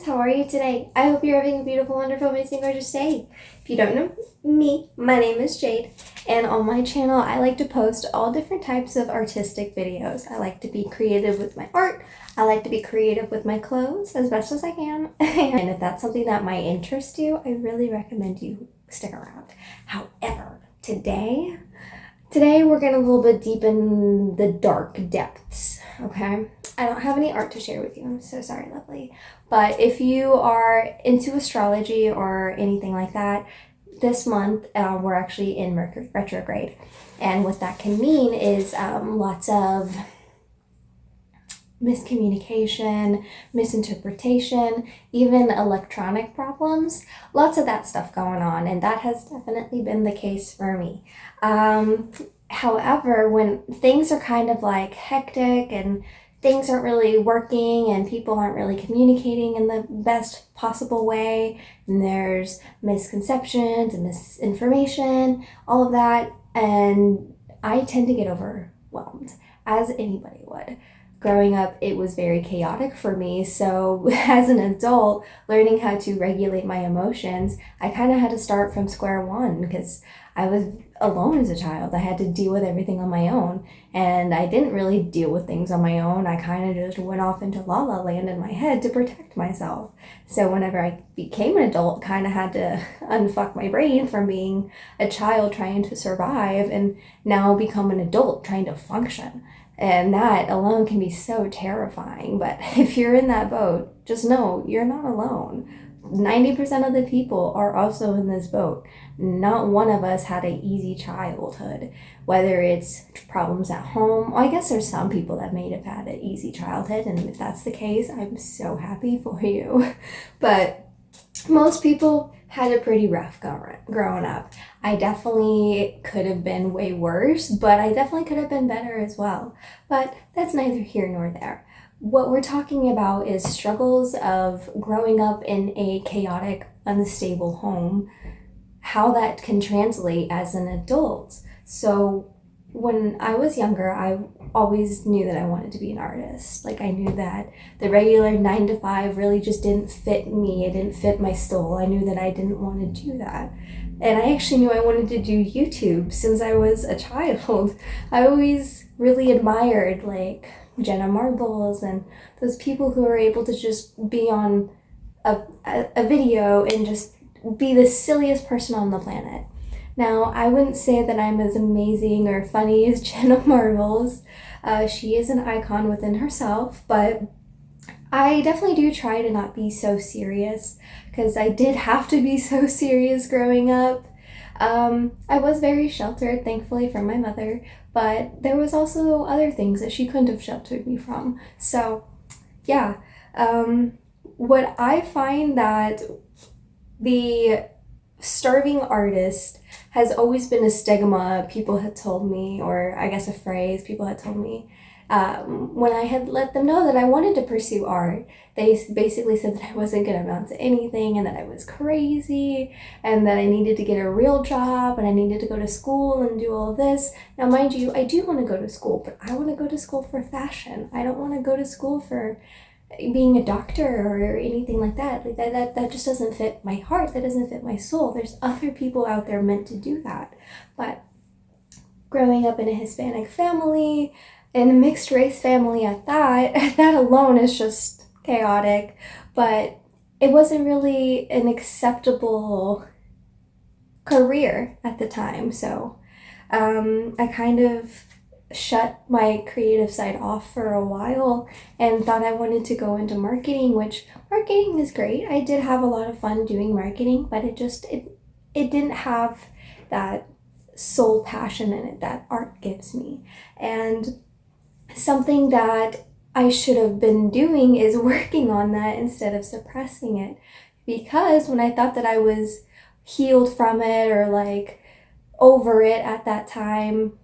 how are you today? I hope you're having a beautiful, wonderful, amazing, gorgeous day. If you don't know me, my name is Jade, and on my channel I like to post all different types of artistic videos. I like to be creative with my art. I like to be creative with my clothes as best as I can. And if that's something that might interest you, I really recommend you stick around. However, today we're getting a little bit deep in the dark depths, okay? I don't have any art to share with you. I'm so sorry, lovely. But if you are into astrology or anything like that, this month we're actually in Mercury retrograde. And what that can mean is lots of miscommunication, misinterpretation, even electronic problems, lots of that stuff going on, and that has definitely been the case for me. However, when things are kind of like hectic and things aren't really working and people aren't really communicating in the best possible way, and there's misconceptions and misinformation, all of that, and I tend to get overwhelmed, as anybody would. Growing up, it was very chaotic for me. So as an adult, learning how to regulate my emotions, I kind of had to start from square one because I was alone as a child. I had to deal with everything on my own, and I didn't really deal with things on my own. I kind of just went off into la la land in my head to protect myself. So whenever I became an adult, kind of had to unfuck my brain from being a child trying to survive and now become an adult trying to function. And that alone can be so terrifying. But if you're in that boat, just know you're not alone. 90% of the people are also in this boat. Not one of us had an easy childhood, whether it's problems at home. Well, I guess there's some people that may have had an easy childhood, and if that's the case, I'm so happy for you. But most people had a pretty rough growing up. I definitely could have been way worse, but I definitely could have been better as well. But that's neither here nor there. What we're talking about is struggles of growing up in a chaotic, unstable home, how that can translate as an adult. So when I was younger, I always knew that I wanted to be an artist. Like, I knew that the regular 9 to 5 really just didn't fit me. It didn't fit my soul. I knew that I didn't want to do that. And I actually knew I wanted to do YouTube since I was a child. I always really admired like Jenna Marbles and those people who are able to just be on a video and just be the silliest person on the planet. Now, I wouldn't say that I'm as amazing or funny as Jenna Marbles. She is an icon within herself, but I definitely do try to not be so serious because I did have to be so serious growing up. I was very sheltered, thankfully, from my mother, but there was also other things that she couldn't have sheltered me from. So, yeah. What I find that the starving artist has always been a stigma people had told me, or I guess a phrase people had told me. When I had let them know that I wanted to pursue art, they basically said that I wasn't going to amount to anything and that I was crazy and that I needed to get a real job and I needed to go to school and do all of this. Now, mind you, I do want to go to school, but I want to go to school for fashion. I don't want to go to school for being a doctor or anything like that. Like that just doesn't fit my heart. That doesn't fit my soul. There's other people out there meant to do that. But growing up in a Hispanic family, in a mixed race family at that alone is just chaotic. But it wasn't really an acceptable career at the time. So I kind of shut my creative side off for a while and thought I wanted to go into marketing, which marketing is great. I did have a lot of fun doing marketing, but it didn't have that soul passion in it that art gives me. And something that I should have been doing is working on that instead of suppressing it, because when I thought that I was healed from it or like over it at that time,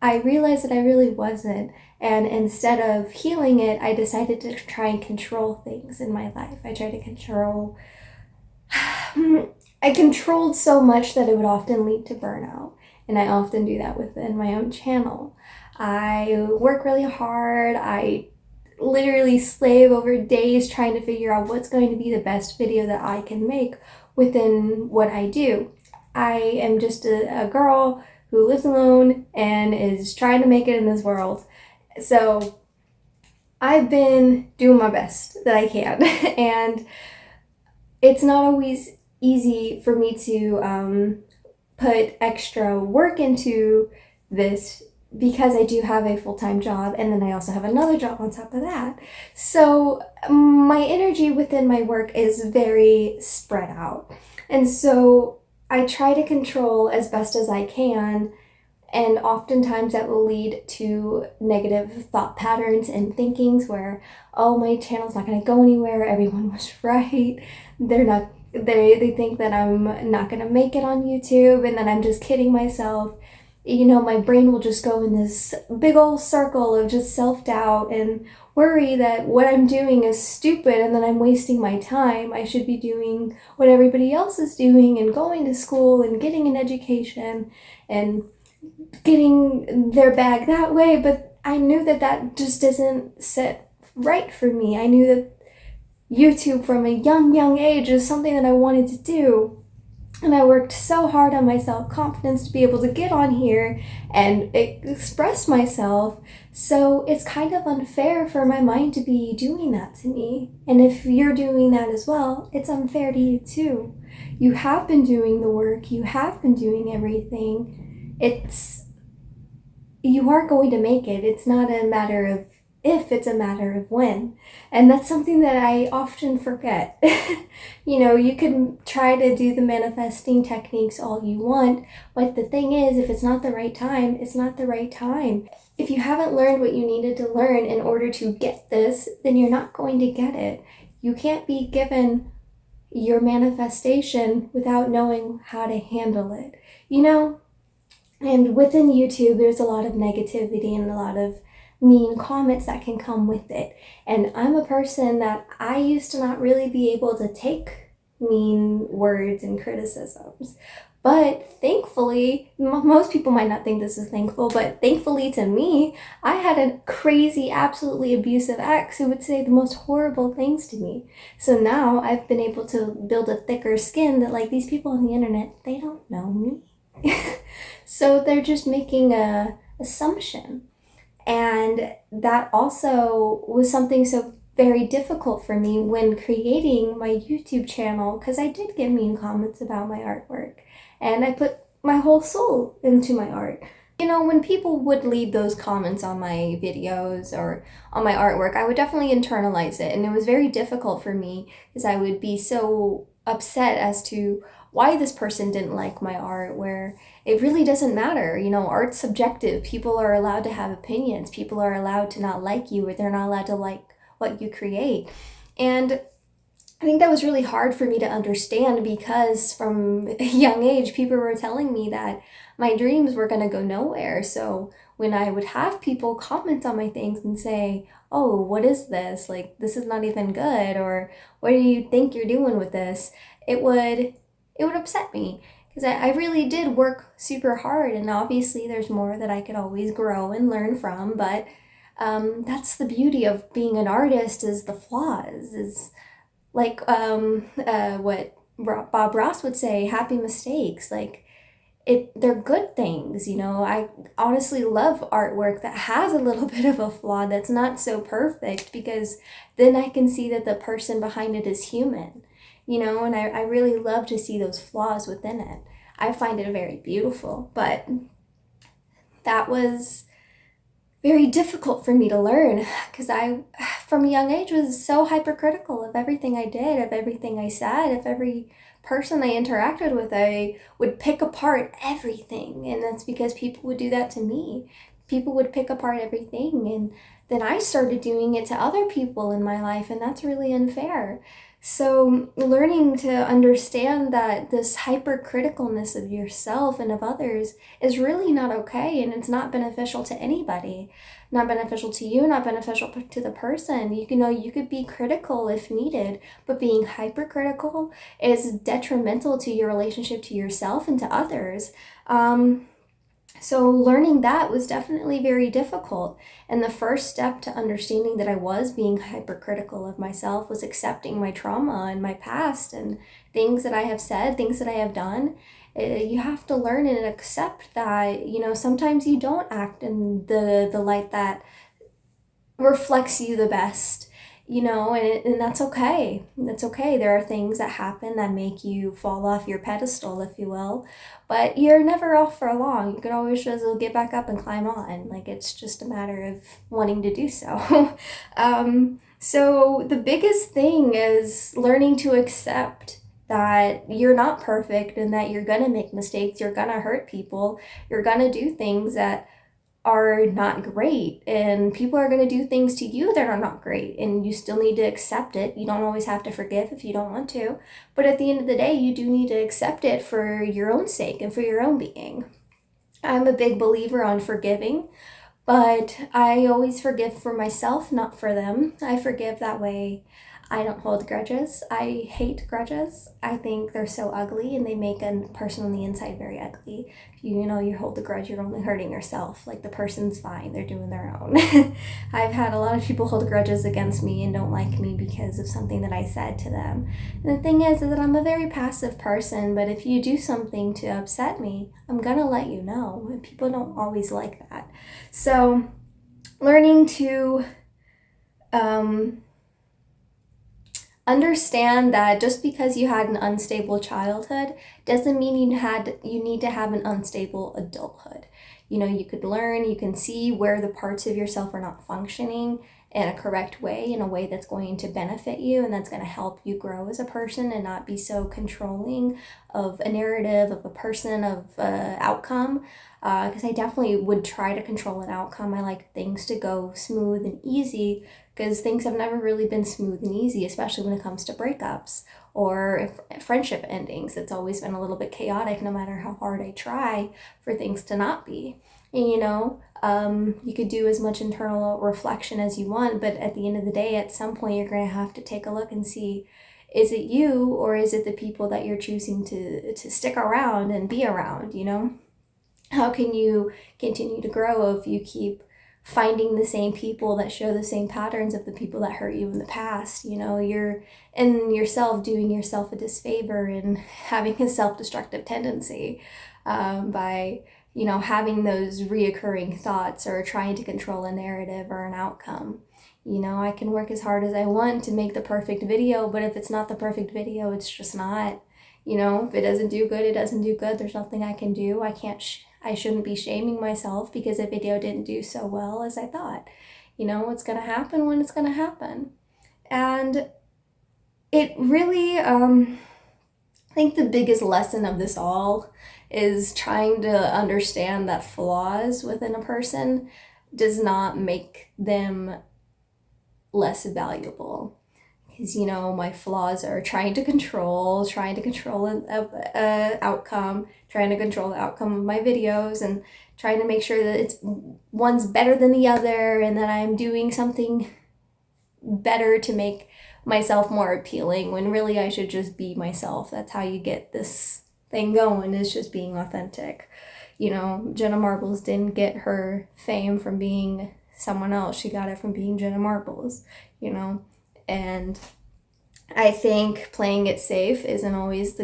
I realized that I really wasn't. And instead of healing it, I decided to try and control things in my life. I tried to control. I controlled so much that it would often lead to burnout. And I often do that within my own channel. I work really hard. I literally slave over days trying to figure out what's going to be the best video that I can make within what I do. I am just a girl who lives alone and is trying to make it in this world. So I've been doing my best that I can. And it's not always easy for me to put extra work into this because I do have a full-time job, and then I also have another job on top of that. So my energy within my work is very spread out. And so I try to control as best as I can, and oftentimes that will lead to negative thought patterns and thinkings where, oh, my channel's not going to go anywhere, everyone was right, they think that I'm not going to make it on YouTube, and then I'm just kidding myself. You know, my brain will just go in this big old circle of just self-doubt and worry that what I'm doing is stupid and that I'm wasting my time. I should be doing what everybody else is doing and going to school and getting an education and getting their bag that way. But I knew that that just doesn't sit right for me. I knew that YouTube from a young age is something that I wanted to do. And I worked so hard on my self-confidence to be able to get on here and express myself. So it's kind of unfair for my mind to be doing that to me. And if you're doing that as well, it's unfair to you too. You have been doing the work. You have been doing everything. You are going to make it. It's not a matter of if, it's a matter of when. And that's something that I often forget. You know, you can try to do the manifesting techniques all you want, but the thing is, if it's not the right time, it's not the right time. If you haven't learned what you needed to learn in order to get this, then you're not going to get it. You can't be given your manifestation without knowing how to handle it, you know? And within YouTube, there's a lot of negativity and a lot of mean comments that can come with it. And I'm a person that I used to not really be able to take mean words and criticisms. But thankfully, most people might not think this is thankful, but thankfully to me, I had a crazy, absolutely abusive ex who would say the most horrible things to me. So now I've been able to build a thicker skin that, like, these people on the internet, they don't know me. So they're just making a assumption. And that also was something so very difficult for me when creating my YouTube channel, because I did get mean comments about my artwork and I put my whole soul into my art. You know, when people would leave those comments on my videos or on my artwork, I would definitely internalize it. And it was very difficult for me because I would be so upset as to why this person didn't like my art, where it really doesn't matter. You know, art's subjective. People are allowed to have opinions. People are allowed to not like you, or they're not allowed to like what you create. And I think that was really hard for me to understand, because from a young age, people were telling me that my dreams were going to go nowhere. So when I would have people comment on my things and say, oh, what is this? Like, this is not even good. Or what do you think you're doing with this? It would upset me, because I really did work super hard, and obviously there's more that I could always grow and learn from, but that's the beauty of being an artist, is the flaws, is like what Bob Ross would say, happy mistakes. Like, they're good things, you know. I honestly love artwork that has a little bit of a flaw, that's not so perfect, because then I can see that the person behind it is human. You know, and I really love to see those flaws within it. I find it very beautiful, but that was very difficult for me to learn, because I, from a young age, was so hypercritical of everything I did, of everything I said, of every person I interacted with. I would pick apart everything, and that's because people would do that to me. People would pick apart everything, and then I started doing it to other people in my life, and that's really unfair. So learning to understand that this hypercriticalness of yourself and of others is really not okay, and it's not beneficial to anybody. Not beneficial to you, not beneficial to the person. You know, you could be critical if needed, but being hypercritical is detrimental to your relationship to yourself and to others. So learning that was definitely very difficult. And the first step to understanding that I was being hypercritical of myself was accepting my trauma and my past and things that I have said, things that I have done. You have to learn and accept that, sometimes you don't act in the light that reflects you the best, and that's okay. That's okay. There are things that happen that make you fall off your pedestal, if you will, but you're never off for long. You could always just get back up and climb on. Like, it's just a matter of wanting to do so. So the biggest thing is learning to accept that you're not perfect and that you're gonna make mistakes, you're gonna hurt people, you're gonna do things that are not great, and people are going to do things to you that are not great, and you still need to accept it. You don't always have to forgive if you don't want to, but at the end of the day, you do need to accept it for your own sake and for your own being. I'm a big believer on forgiving, but I always forgive for myself, not for them. I forgive that way. I don't hold grudges. I hate grudges. I think they're so ugly and they make a person on the inside very ugly. If you hold a grudge, you're only hurting yourself. Like, the person's fine. They're doing their own. I've had a lot of people hold grudges against me and don't like me because of something that I said to them. And the thing is that I'm a very passive person, but if you do something to upset me, I'm gonna let you know. And people don't always like that. So learning to understand that just because you had an unstable childhood doesn't mean you need to have an unstable adulthood. You could learn, you can see where the parts of yourself are not functioning in a correct way, in a way that's going to benefit you and that's going to help you grow as a person and not be so controlling of a narrative, of a person, of outcome. Because I definitely would try to control an outcome. I like things to go smooth and easy, because things have never really been smooth and easy, especially when it comes to breakups or friendship endings. It's always been a little bit chaotic, no matter how hard I try for things to not be. And, you could do as much internal reflection as you want, but at the end of the day, at some point, you're going to have to take a look and see, is it you or is it the people that you're choosing to stick around and be around, How can you continue to grow if you keep finding the same people that show the same patterns of the people that hurt you in the past? You're in yourself doing yourself a disfavor and having a self-destructive tendency by having those reoccurring thoughts or trying to control a narrative or an outcome. I can work as hard as I want to make the perfect video, but if it's not the perfect video, it's just not. If it doesn't do good, it doesn't do good. There's nothing I can do. I shouldn't be shaming myself because a video didn't do so well as I thought. It's going to happen when it's going to happen. And it really, I think the biggest lesson of this all is trying to understand that flaws within a person does not make them less valuable. Because, my flaws are trying to control an outcome, trying to control the outcome of my videos, and trying to make sure that one's better than the other and that I'm doing something better to make myself more appealing, when really I should just be myself. That's how you get this thing going, is just being authentic. Jenna Marbles didn't get her fame from being someone else. She got it from being Jenna Marbles, and I think playing it safe isn't always the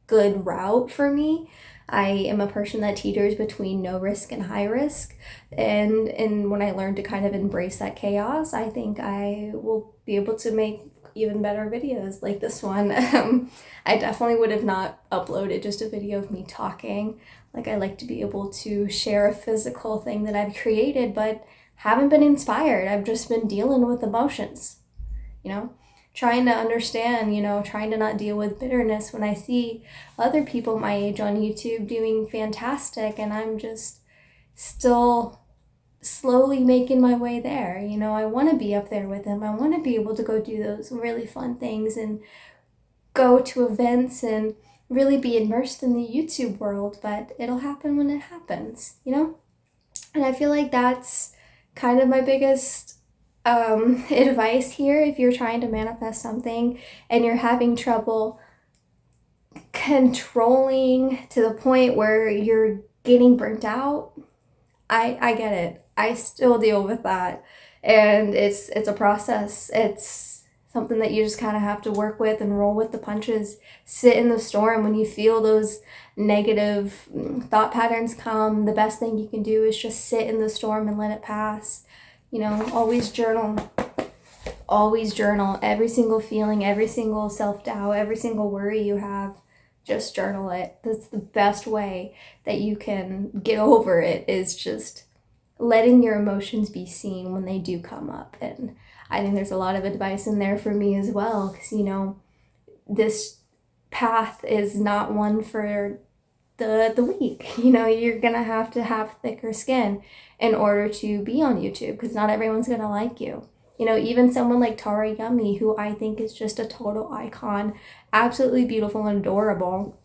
good route for me. I am a person that teeters between no risk and high risk, and when I learn to kind of embrace that chaos, I think I will be able to make even better videos like this one. I definitely would have not uploaded just a video of me talking. Like, I like to be able to share a physical thing that I've created, but haven't been inspired. I've just been dealing with emotions, trying to understand, trying to not deal with bitterness when I see other people my age on YouTube doing fantastic, and I'm just still slowly making my way there. I want to be up there with them. I want to be able to go do those really fun things and go to events and really be immersed in the YouTube world, but it'll happen when it happens, And I feel like that's kind of my biggest advice here. If you're trying to manifest something and you're having trouble controlling to the point where you're getting burnt out, I get it. I still deal with that. And it's a process. It's something that you just kind of have to work with and roll with the punches. Sit in the storm. When you feel those negative thought patterns come, the best thing you can do is just sit in the storm and let it pass. You know, always journal. Always journal. Every single feeling, every single self-doubt, every single worry you have, just journal it. That's the best way that you can get over it, is just letting your emotions be seen when they do come up. And I think there's a lot of advice in there for me as well, because, you know, this path is not one for the weak. You know, you're gonna have to have thicker skin in order to be on YouTube, because not everyone's gonna like you. You know, even someone like Tara Yummy, who I think is just a total icon, absolutely beautiful and adorable.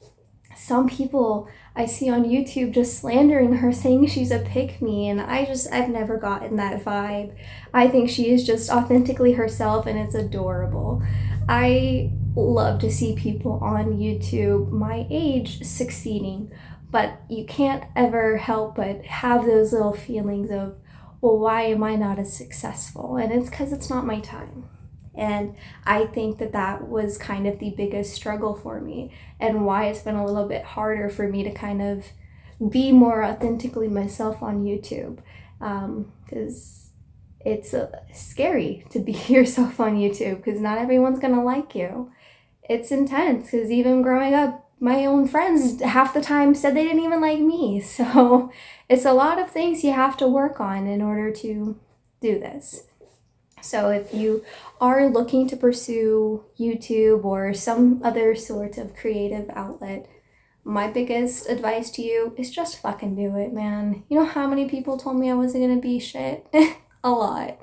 Some people I see on YouTube just slandering her, saying she's a pick-me, and I've never gotten that vibe. I think she is just authentically herself, and it's adorable. I love to see people on YouTube my age succeeding, but you can't ever help but have those little feelings of, well, why am I not as successful? And it's because it's not my time. And I think that was kind of the biggest struggle for me, and why it's been a little bit harder for me to kind of be more authentically myself on YouTube. Because it's scary to be yourself on YouTube, because not everyone's going to like you. It's intense, because even growing up, my own friends half the time said they didn't even like me. So it's a lot of things you have to work on in order to do this. So if you are looking to pursue YouTube or some other sort of creative outlet, my biggest advice to you is just fucking do it, man. You know how many people told me I wasn't gonna be shit? A lot.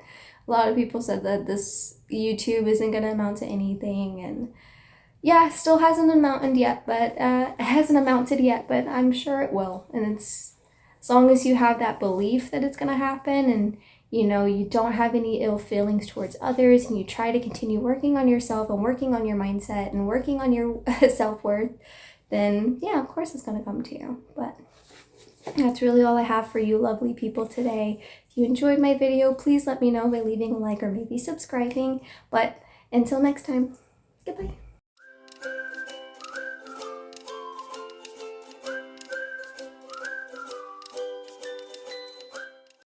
A lot of people said that this YouTube isn't gonna amount to anything, and yeah, it still hasn't amounted yet, but I'm sure it will. And it's, as long as you have that belief that it's gonna happen, and you know, you don't have any ill feelings towards others, and you try to continue working on yourself and working on your mindset and working on your self-worth, then yeah, of course it's gonna come to you. But that's really all I have for you lovely people today. If you enjoyed my video, please let me know by leaving a like or maybe subscribing. But until next time, goodbye.